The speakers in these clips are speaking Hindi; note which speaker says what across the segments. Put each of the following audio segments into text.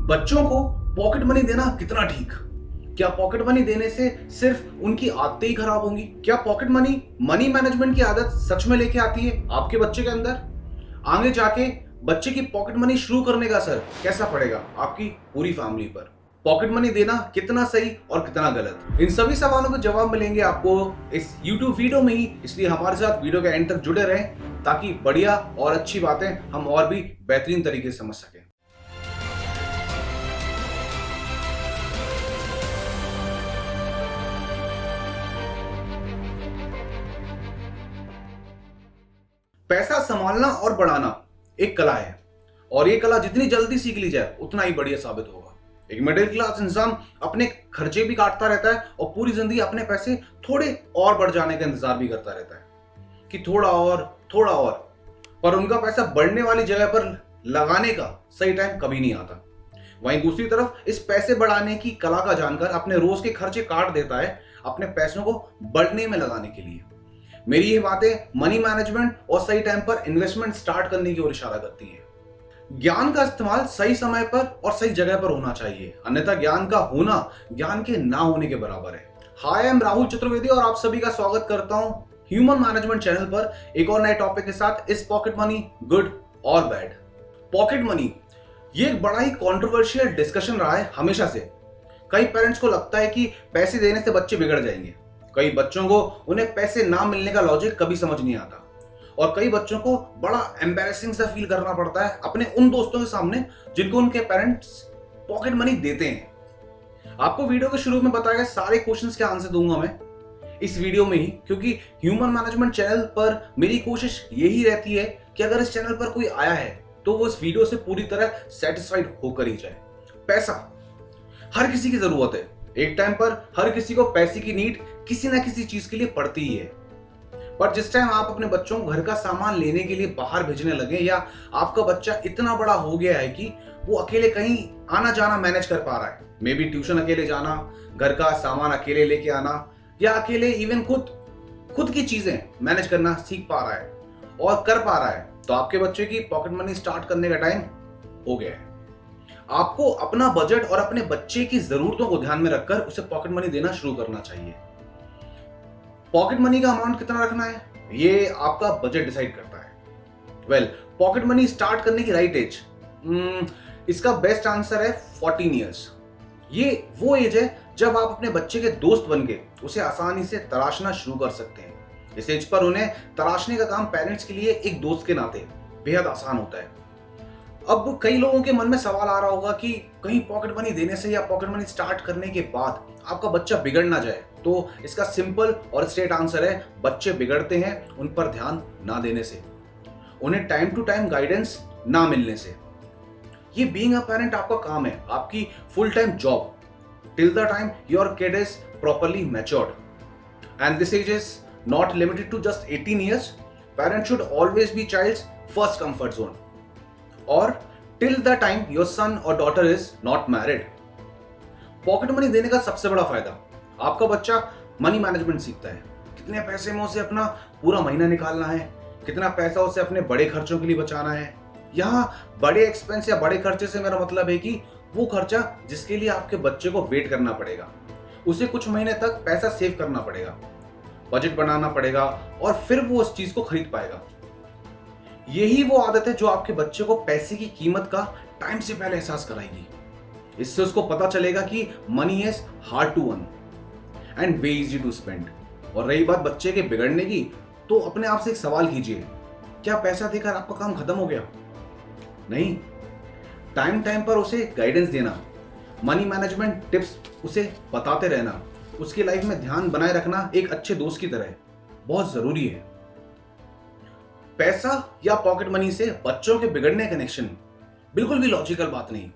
Speaker 1: बच्चों को पॉकेट मनी देना कितना ठीक? क्या पॉकेट मनी देने से सिर्फ उनकी आदतें ही खराब होंगी? क्या पॉकेट मनी मनी मैनेजमेंट की आदत सच में लेके आती है आपके बच्चे के अंदर? आगे जाके बच्चे की पॉकेट मनी शुरू करने का असर कैसा पड़ेगा आपकी पूरी फैमिली पर? पॉकेट मनी देना कितना सही और कितना गलत, इन सभी सवालों के जवाब मिलेंगे आपको इस YouTube वीडियो में ही। इसलिए हमारे साथ वीडियो के एंड तक जुड़े रहें ताकि बढ़िया और अच्छी बातें हम और भी बेहतरीन तरीके से समझ सकें। पैसा संभालना और बढ़ाना एक कला है और ये कला जितनी जल्दी सीख ली जाए उतना ही बढ़िया साबित होगा। एक मिडिल क्लास इंसान अपने खर्चे भी काटता रहता है और पूरी जिंदगी अपने पैसे थोड़े और बढ़ जाने का इंतजार भी करता रहता है कि थोड़ा और, पर उनका पैसा बढ़ने वाली जगह पर लगाने का सही टाइम कभी नहीं आता। वहीं दूसरी तरफ इस पैसे बढ़ाने की कला का जानकर अपने रोज के खर्चे काट देता है अपने पैसों को बढ़ने में लगाने के लिए। मेरी ये बातें मनी मैनेजमेंट और सही टाइम पर इन्वेस्टमेंट स्टार्ट करने की ओर इशारा करती हैं। ज्ञान का इस्तेमाल सही समय पर और सही जगह पर होना चाहिए, अन्यथा ज्ञान का होना ज्ञान के ना होने के बराबर है। हाय, आई एम राहुल चतुर्वेदी और आप सभी का स्वागत करता हूं ह्यूमन मैनेजमेंट चैनल पर एक और नए टॉपिक के साथ। इस पॉकेट मनी गुड और बैड? पॉकेट मनी ये एक बड़ा ही कंट्रोवर्शियल डिस्कशन रहा है हमेशा से। कई पेरेंट्स को लगता है कि पैसे देने से बच्चे बिगड़ जाएंगे, कई बच्चों को उन्हें पैसे ना मिलने का लॉजिक कभी समझ नहीं आता और कई बच्चों को बड़ा एम्बैरेसिंग सा फील करना पड़ता है अपने उन दोस्तों के सामने जिनको उनके पेरेंट्स पॉकेट मनी देते हैं। आपको वीडियो के शुरू में बताए गए सारे क्वेश्चंस के आंसर दूंगा मैं इस वीडियो में ही, क्योंकि ह्यूमन मैनेजमेंट चैनल पर मेरी कोशिश यही रहती है कि अगर इस चैनल पर कोई आया है तो वो इस वीडियो से पूरी तरह सेटिस्फाइड होकर ही जाए। पैसा हर किसी की जरूरत है, एक टाइम पर हर किसी को पैसे की नीड किसी ना किसी चीज के लिए पड़ती ही है। पर जिस टाइम आप अपने बच्चों को घर का सामान लेने के लिए बाहर भेजने लगे या आपका बच्चा इतना बड़ा हो गया है कि वो अकेले कहीं आना जाना मैनेज कर पा रहा है, मे बी ट्यूशन अकेले जाना, घर का सामान अकेले लेके आना या अकेले इवन खुद की चीजें मैनेज करना सीख पा रहा है और कर पा रहा है, तो आपके बच्चे की पॉकेट मनी स्टार्ट करने का टाइम हो गया है। आपको अपना बजट और अपने बच्चे की जरूरतों को ध्यान में रखकर उसे पॉकेट मनी देना शुरू करना चाहिए। पॉकेट मनी का अमाउंट कितना रखना है ये आपका बजट डिसाइड करता है। पॉकेट मनी स्टार्ट करने की राइट एज, इसका बेस्ट आंसर है 14 ईयर्स। ये वो एज है जब आप अपने बच्चे के दोस्त बनके उसे आसानी से तराशना शुरू कर सकते हैं। इस एज पर उन्हें तराशने का काम पेरेंट्स के लिए एक दोस्त के नाते बेहद आसान होता है। अब कई लोगों के मन में सवाल आ रहा होगा कि कहीं पॉकेट मनी देने से या पॉकेट मनी स्टार्ट करने के बाद आपका बच्चा बिगड़ ना जाए। तो इसका सिंपल और स्ट्रेट आंसर है, बच्चे बिगड़ते हैं उन पर ध्यान ना देने से, उन्हें टाइम टू टाइम गाइडेंस ना मिलने से। ये बीइंग अ पेरेंट आपका काम है, आपकी full time job, till the time your kid is properly matured. And this age is not limited to just 18 years. Parent should always be child's first comfort zone और till the time your son और daughter is not married. Pocket money देने का सबसे बड़ा फायदा, आपका बच्चा मनी मैनेजमेंट सीखता है। कितने पैसे में उसे अपना पूरा महीना निकालना है, कितना पैसा उसे अपने बड़े खर्चों के लिए बचाना है। यहाँ बड़े एक्सपेंस या बड़े खर्चे से मेरा मतलब है कि वो खर्चा जिसके लिए आपके बच्चे को वेट करना पड़ेगा, उसे कुछ महीने तक पैसा सेव करना पड़ेगा, बजट बनाना पड़ेगा और फिर वो उस चीज को खरीद पाएगा। यही वो आदत है जो आपके बच्चे को पैसे की कीमत का टाइम से पहले एहसास कराएगी। इससे उसको पता चलेगा कि money is hard to earn and way easy to spend. और रही बात बच्चे के बिगड़ने की, तो अपने आप से एक सवाल कीजिए, क्या पैसा देकर आपका काम खत्म हो गया? नहीं, टाइम टाइम पर उसे गाइडेंस देना, मनी मैनेजमेंट टिप्स उसे बताते रहना, उसकी लाइफ में ध्यान बनाए रखना एक अच्छे दोस्त की तरह बहुत जरूरी है। पैसा या पॉकेट मनी से बच्चों के बिगड़ने कनेक्शन बिल्कुल भी लॉजिकल बात नहीं।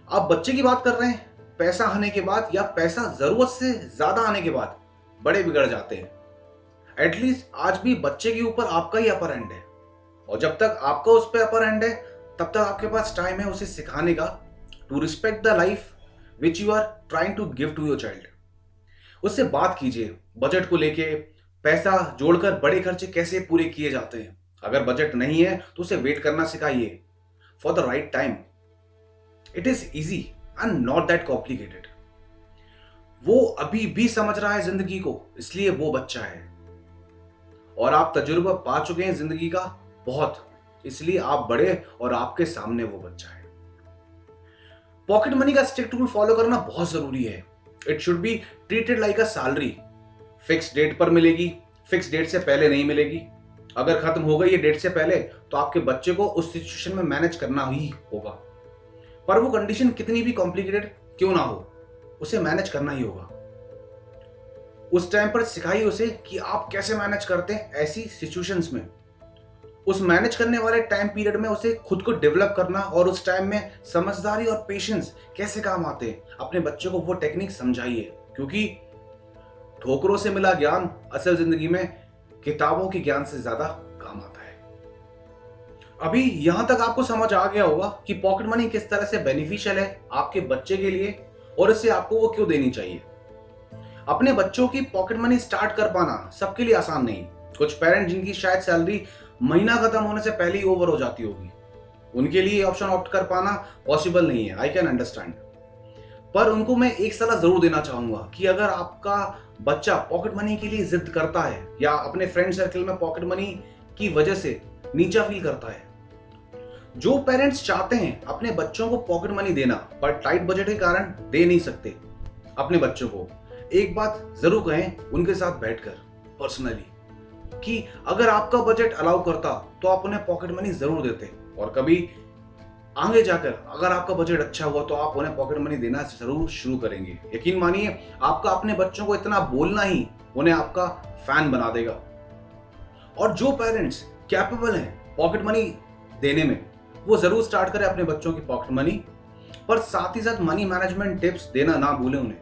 Speaker 1: आप बच्चे की बात कर रहे हैं, पैसा आने के बाद या पैसा जरूरत से ज्यादा आने के बाद बड़े बिगड़ जाते हैं। एटलीस्ट आज भी बच्चे के ऊपर आपका ही अपर हैंड है और जब तक आपका उस पर अपर हैंड है तब तक आपके पास टाइम है उसे सिखाने का, to respect the life which you are trying to give to your child. उससे बात कीजिए बजट को लेके, पैसा जोड़कर बड़े खर्चे कैसे पूरे किए जाते हैं। अगर बजट नहीं है तो उसे वेट करना सिखाइए for the right time. It is easy and not that complicated. वो अभी भी समझ रहा है जिंदगी को, इसलिए वो बच्चा है। और आप तजुर्बा पा चुके हैं जिंदगी का बहुत, इसलिए आप बड़े और आपके सामने वो बच्चा है। पॉकेट मनी का स्ट्रिक्ट रूल फॉलो करना बहुत जरूरी है। It should be treated like a salary. Fix date पर मिलेगी, फिक्स डेट से पहले नहीं मिलेगी। अगर खत्म हो गई ये डेट से पहले तो आपके बच्चे को उस सिचुएशन में मैनेज करना ही होगा। पर वो कंडीशन कितनी भी कॉम्प्लिकेटेड क्यों ना हो, उसे मैनेज करना ही होगा। उस टाइम पर सिखाइए उसे कि आप कैसे मैनेज करते हैं ऐसी सिचुएशंस में। उस मैनेज करने वाले टाइम पीरियड में उसे खुद को डेवलप करना और उस टाइम में समझदारी और पेशेंस कैसे काम आते हैं, अपने बच्चे को वो टेक्निक समझाइए। क्योंकि ठोकरों से मिला ज्ञान असल जिंदगी में किताबों के ज्ञान से ज्यादा काम आता है। अभी यहां तक आपको समझ आ गया होगा कि पॉकेट मनी किस तरह से बेनिफिशियल है आपके बच्चे के लिए और इससे आपको वो क्यों देनी चाहिए। अपने बच्चों की पॉकेट मनी स्टार्ट कर पाना सबके लिए आसान नहीं। कुछ पेरेंट जिनकी शायद सैलरी महीना खत्म होने से पहले ही ओवर हो जाती होगी, उनके लिए ऑप्शन ऑप्ट कर पाना पॉसिबल नहीं है। I can understand. पर उनको मैं एक सलाह जरूर देना चाहूंगा कि अगर आपका बच्चा पॉकेट मनी के लिए जिद करता है या अपने फ्रेंड सर्कल में पॉकेट मनी की वजह से नीचा फील करता है, जो पेरेंट्स चाहते हैं अपने बच्चों को पॉकेट मनी देना पर टाइट बजट के कारण दे नहीं सकते, अपने बच्चों को एक बात जरूर कहें उनके साथ बैठकर पर्सनली कि अगर आपका बजट अलाउ करता तो आप उन्हें पॉकेट मनी जरूर देते, और कभी आगे जाकर अगर आपका बजट अच्छा हुआ तो आप उन्हें पॉकेट मनी देना जरूर शुरू करेंगे। यकीन मानिए आपका अपने बच्चों को इतना बोलना ही उन्हें आपका फैन बना देगा। और जो पेरेंट्स कैपेबल हैं पॉकेट मनी देने में, वो जरूर स्टार्ट करें अपने बच्चों की पॉकेट मनी, पर साथ ही साथ मनी मैनेजमेंट टिप्स देना ना भूलें उन्हें।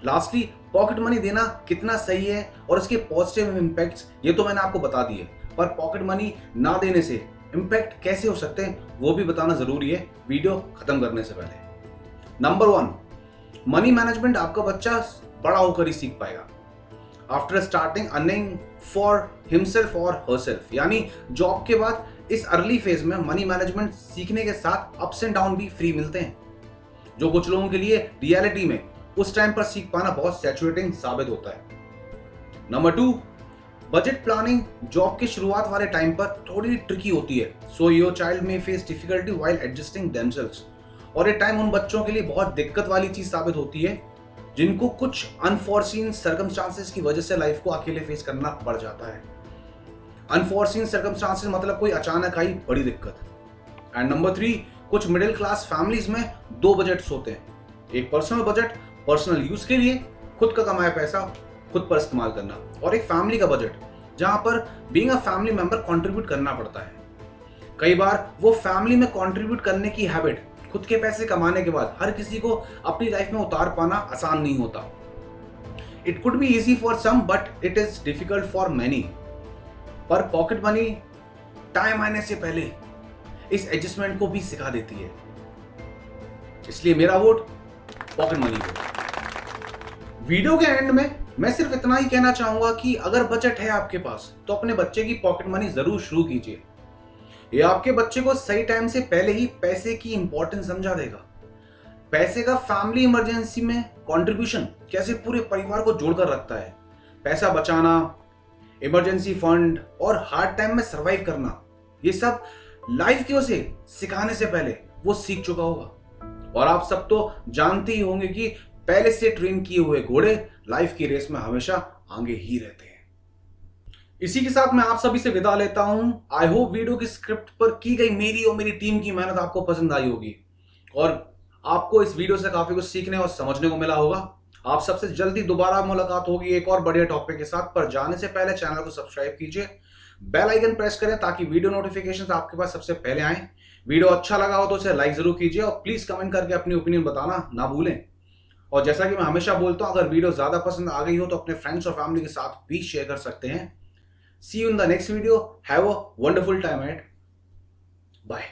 Speaker 1: लास्टली, पॉकेट मनी देना कितना सही है और इसके पॉजिटिव इंपैक्ट्स ये तो मैंने आपको बता दिए, पर पॉकेट मनी ना देने से इंपैक्ट कैसे हो सकते हैं वो भी बताना जरूरी है वीडियो खत्म करने से पहले। नंबर 1, मनी मैनेजमेंट आपका बच्चा बड़ा होकर ही सीख पाएगा। After starting earning for himself और हरसेल्फ, यानी जॉब के बाद इस अर्ली फेज में मनी मैनेजमेंट सीखने के साथ अप्स एंड डाउन भी फ्री मिलते हैं, जो कुछ लोगों के लिए रियलिटी में उस टाइम पर सीख पाना बहुत सैचुरेटिंग साबित होता है। नंबर 2, बजट प्लानिंग जॉब की शुरुआत वाले टाइम पर थोड़ी ट्रिकी होती है, सो योर चाइल्ड में face difficulty while adjusting themselves. और ये टाइम उन बच्चों के लिए बहुत दिक्कत वाली चीज साबित होती है जिनको कुछ अनफॉर्सीन सर्कमस्टांसेस की वजह से लाइफ को अकेले फेस करना पड़ जाता है। अनफॉर्सीन सर्कमस्टांसेस मतलब कोई अचानक आई बड़ी दिक्कत। एंड नंबर 3, कुछ मिडिल क्लास फैमिलीज में 2 बजट्स होते हैं। एक पर्सनल बजट, पर्सनल यूज के लिए खुद का कमाया पैसा खुद पर इस्तेमाल करना, और एक फैमिली का बजट जहां पर being a family member contribute करना पड़ता है। कई बार वो फैमिली में कंट्रीब्यूट करने की हैबिट खुद के पैसे कमाने के बाद हर किसी को अपनी लाइफ में उतार पाना आसान नहीं होता। It could be easy for some but it is difficult for many. पर पॉकेट मनी टाइम आने से पहले इस एडजस्टमेंट को भी सिखा देती है। इसलिए मेरा वोट पॉकेट मनी को। वीडियो के एंड में मैं सिर्फ इतना ही कहना चाहूंगा कि अगर बजट है आपके पास तो अपने बच्चे की पॉकेट मनी जरूर शुरू कीजिए। ये आपके बच्चे को सही टाइम से पहले ही पैसे की इंपॉर्टेंस समझा देगा। पैसे का फैमिली इमरजेंसी में कंट्रीब्यूशन कैसे पूरे परिवार को जोड़कर रखता है। पैसा बचाना, इमरजेंसी फंड और हार्ड टाइम में सरवाइव करना, ये सब लाइफ की उसे सिखाने से पहले वो सीख चुका होगा। और आप सब तो जानते ही होंगे कि पहले से ट्रेन किए हुए घोड़े लाइफ की रेस में हमेशा आगे ही रहते हैं। इसी के साथ मैं आप सभी से विदा लेता हूं। आई होप वीडियो की स्क्रिप्ट पर की गई मेरी और मेरी टीम की मेहनत आपको पसंद आई होगी और आपको इस वीडियो से काफी कुछ सीखने और समझने को मिला होगा। आप सबसे जल्दी दोबारा मुलाकात होगी एक और बढ़िया टॉपिक के साथ। पर जाने से पहले चैनल को सब्सक्राइब कीजिए, बेल आइकन प्रेस करें ताकि वीडियो नोटिफिकेशंस आपके पास सबसे पहले आए। वीडियो अच्छा लगा हो तो उसे लाइक जरूर कीजिए और प्लीज कमेंट करके अपनी ओपिनियन बताना ना भूलें। और जैसा कि मैं हमेशा बोलता हूं, अगर वीडियो ज्यादा पसंद आ गई हो तो अपने फ्रेंड्स और फैमिली के साथ भी शेयर कर सकते हैं। See you in the next video. Have a wonderful time ahead. Bye.